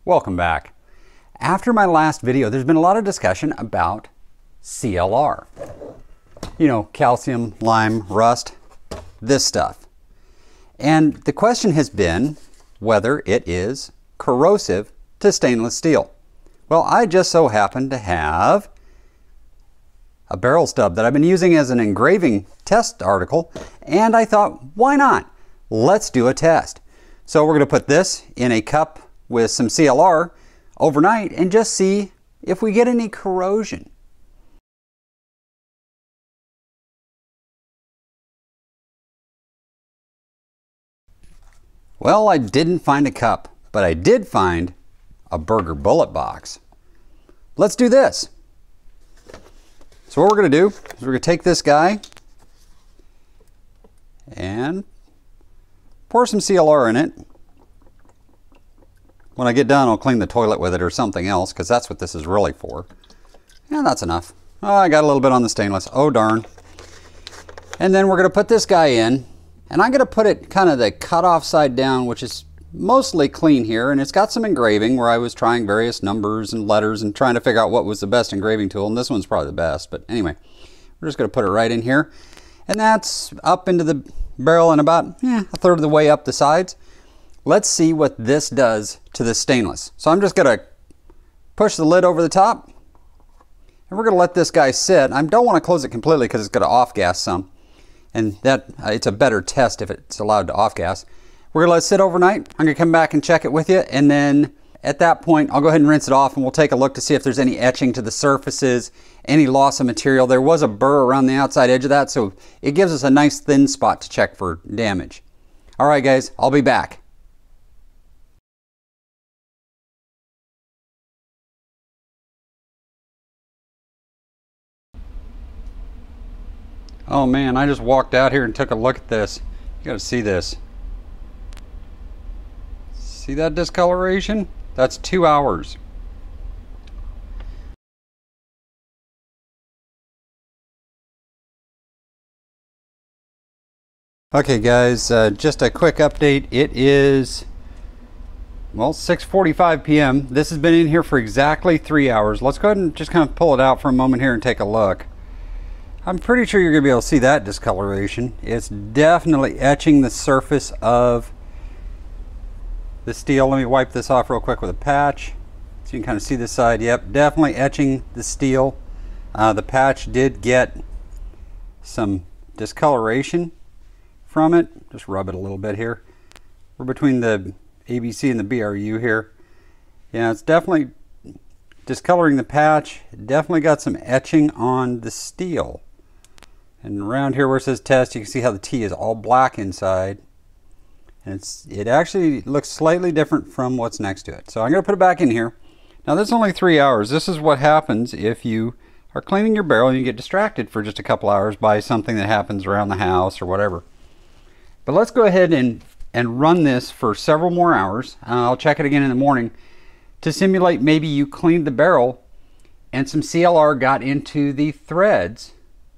Welcome back. After my last video, there's been a lot of discussion about CLR. You know, calcium, lime, rust, this stuff. And the question has been whether it is corrosive to stainless steel. Well, I just so happen to have a barrel stub that I've been using as an engraving test article, and I thought, why not? Let's do a test. So we're going to put this in a cup with some CLR overnight and just see if we get any corrosion. Well, I didn't find a cup, but I did find a burger bullet box. Let's do this. So what we're going to do is we're going to take this guy and pour some CLR in it. When I get done, I'll clean the toilet with it or something else, because that's what this is really for. And that's enough. Oh, I got a little bit on the stainless. Oh, darn. And then we're going to put this guy in, and I'm going to put it kind of the cut off side down, which is mostly clean here, and it's got some engraving where I was trying various numbers and letters and trying to figure out what was the best engraving tool, and this one's probably the best. But anyway, we're just going to put it right in here, and that's up into the barrel and about a third of the way up the sides. Let's see what this does to the stainless. So I'm just going to push the lid over the top, and we're going to let this guy sit. I don't want to close it completely because it's going to off-gas some, and that it's a better test if it's allowed to off-gas. We're going to let it sit overnight. I'm going to come back and check it with you, and then at that point I'll go ahead and rinse it off, and we'll take a look to see if there's any etching to the surfaces, any loss of material. There was a burr around the outside edge of that, so it gives us a nice thin spot to check for damage. All right guys, I'll be back. Oh man, I just walked out here and took a look at this. You gotta see this. See that discoloration? That's 2 hours. Okay guys, just a quick update. It is, well, 6:45 p.m. This has been in here for exactly 3 hours. Let's go ahead and just kind of pull it out for a moment here and take a look. I'm pretty sure you're going to be able to see that discoloration. It's definitely etching the surface of the steel. Let me wipe this off real quick with a patch so you can kind of see this side. Yep, definitely etching the steel. The patch did get some discoloration from it. Just rub it a little bit here. We're between the ABC and the BRU here. Yeah, it's definitely discoloring the patch. Definitely got some etching on the steel. And around here where it says test, you can see how the T is all black inside. And it actually looks slightly different from what's next to it. So I'm going to put it back in here. Now this is only 3 hours. This is what happens if you are cleaning your barrel and you get distracted for just a couple hours by something that happens around the house or whatever. But let's go ahead and run this for several more hours. I'll check it again in the morning to simulate maybe you cleaned the barrel and some CLR got into the threads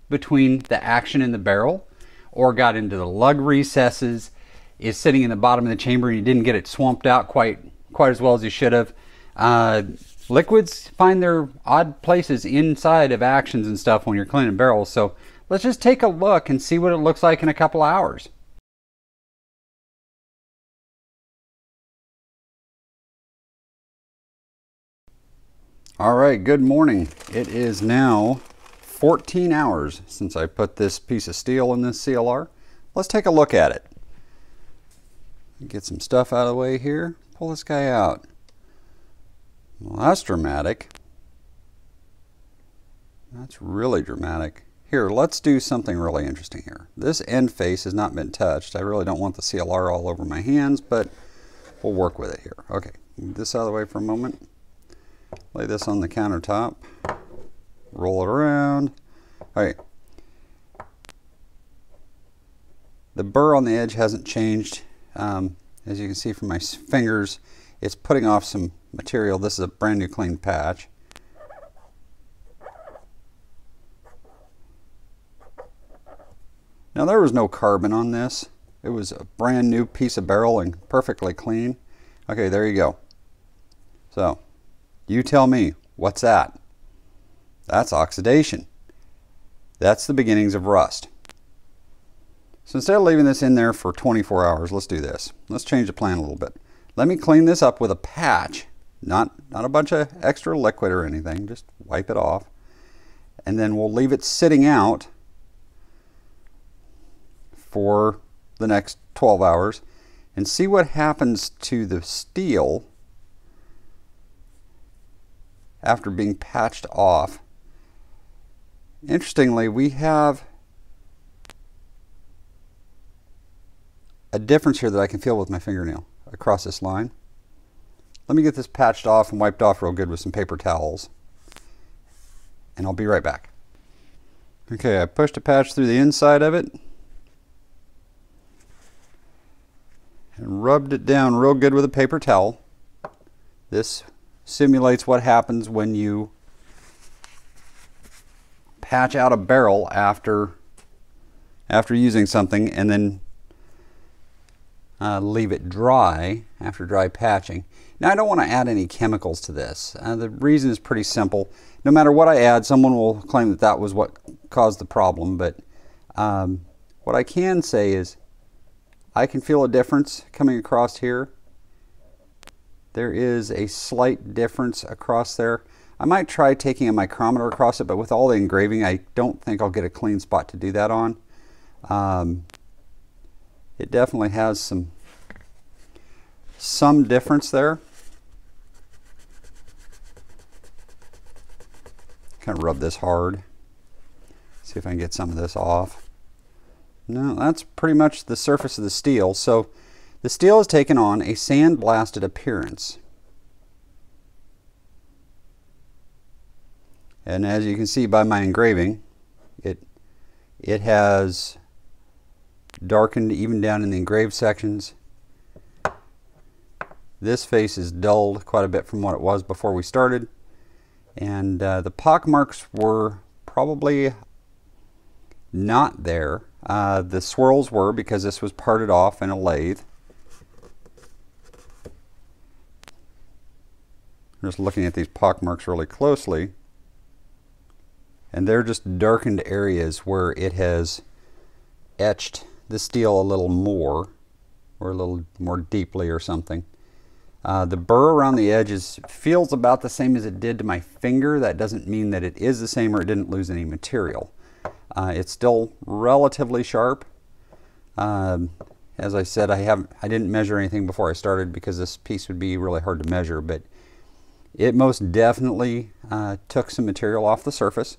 between the action in the barrel, or got into the lug recesses, is sitting in the bottom of the chamber and you didn't get it swamped out quite as well as you should have. Liquids find their odd places inside of actions and stuff when you're cleaning barrels. So let's just take a look and see what it looks like in a couple hours. All right, good morning. It is now 14 hours since I put this piece of steel in this CLR. Let's take a look at it. Get some stuff out of the way here. Pull this guy out. Well, that's dramatic. That's really dramatic. Here, let's do something really interesting here. This end face has not been touched. I really don't want the CLR all over my hands, but we'll work with it here. Okay, move this out of the way for a moment. Lay this on the countertop. Roll it around. All right. The burr on the edge hasn't changed. As you can see from my fingers, it's putting off some material. This is a brand new clean patch. Now there was no carbon on this. It was a brand new piece of barrel and perfectly clean. Okay, there you go. So you tell me, what's that? That's oxidation. That's the beginnings of rust. So instead of leaving this in there for 24 hours, let's do this. Let's change the plan a little bit. Let me clean this up with a patch, not a bunch of extra liquid or anything, just wipe it off. And then we'll leave it sitting out for the next 12 hours and see what happens to the steel after being patched off. Interestingly, we have a difference here that I can feel with my fingernail across this line. Let me get this patched off and wiped off real good with some paper towels, and I'll be right back. Okay, I pushed a patch through the inside of it and rubbed it down real good with a paper towel. This simulates what happens when you patch out a barrel after using something and then leave it dry after dry patching. Now, I don't want to add any chemicals to this. The reason is pretty simple. No matter what I add, someone will claim that that was what caused the problem, but what I can say is I can feel a difference coming across here. There is a slight difference across there. I might try taking a micrometer across it, but with all the engraving, I don't think I'll get a clean spot to do that on. It definitely has some difference there. Kind of rub this hard. See if I can get some of this off. No, that's pretty much the surface of the steel. So the steel has taken on a sandblasted appearance. And as you can see by my engraving, it has darkened even down in the engraved sections. This face is dulled quite a bit from what it was before we started. And the pock marks were probably not there. The swirls were, because this was parted off in a lathe. I'm just looking at these pock marks really closely, and they're just darkened areas where it has etched the steel a little more, or a little more deeply or something. The burr around the edges feels about the same as it did to my finger. That doesn't mean that it is the same or it didn't lose any material. It's still relatively sharp. As I said, I didn't measure anything before I started because this piece would be really hard to measure, but it most definitely took some material off the surface.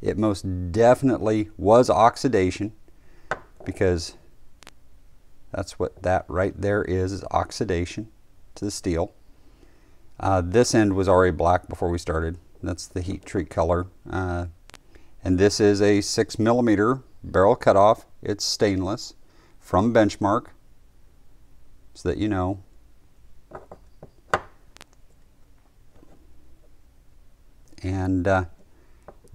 It most definitely was oxidation, because that's what that right there is oxidation to the steel. This end was already black before we started. That's the heat treat color. And this is a 6mm barrel cutoff. It's stainless from Benchmark, so that you know. And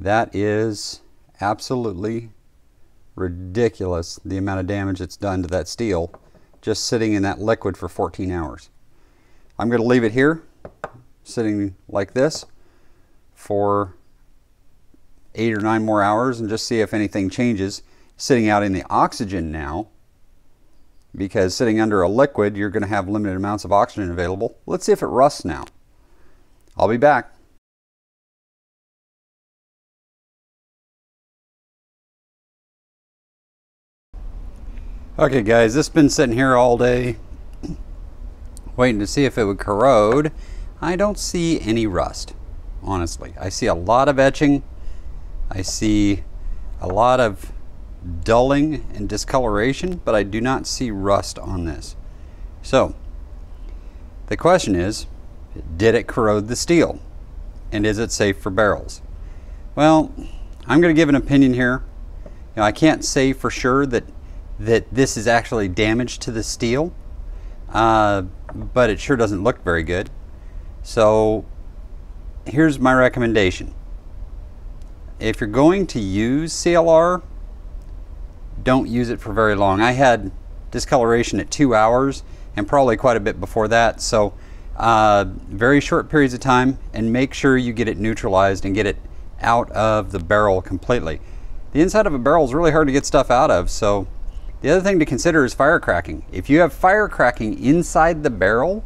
that is absolutely ridiculous, the amount of damage it's done to that steel just sitting in that liquid for 14 hours. I'm going to leave it here sitting like this for 8 or 9 more hours and just see if anything changes. Sitting out in the oxygen now, because sitting under a liquid you're going to have limited amounts of oxygen available. Let's see if it rusts now. I'll be back. Okay guys, this has been sitting here all day waiting to see if it would corrode. I don't see any rust, honestly. I see a lot of etching. I see a lot of dulling and discoloration, but I do not see rust on this. So the question is, did it corrode the steel? And is it safe for barrels? Well, I'm going to give an opinion here. You know, I can't say for sure that this is actually damage to the steel, but it sure doesn't look very good. So here's my recommendation. If you're going to use CLR, don't use it for very long. I had discoloration at 2 hours and probably quite a bit before that, so very short periods of time, and make sure you get it neutralized and get it out of the barrel completely. The inside of a barrel is really hard to get stuff out of, so the other thing to consider is fire cracking. If you have fire cracking inside the barrel,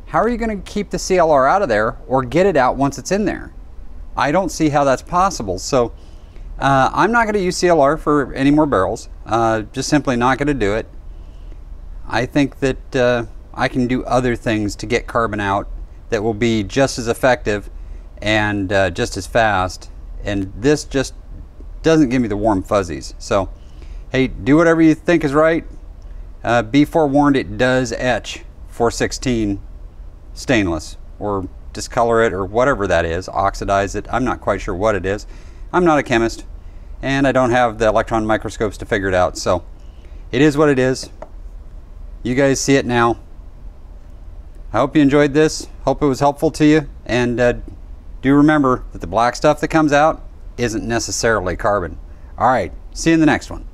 how are you going to keep the CLR out of there or get it out once it's in there? I don't see how that's possible. So I'm not going to use CLR for any more barrels. Just simply not going to do it. I think that I can do other things to get carbon out that will be just as effective and just as fast. And this just doesn't give me the warm fuzzies. So, hey, do whatever you think is right. Be forewarned, it does etch 416 stainless, or discolor it, or whatever that is, oxidize it. I'm not quite sure what it is. I'm not a chemist, and I don't have the electron microscopes to figure it out. So it is what it is. You guys see it now. I hope you enjoyed this. Hope it was helpful to you. And do remember that the black stuff that comes out isn't necessarily carbon. All right, see you in the next one.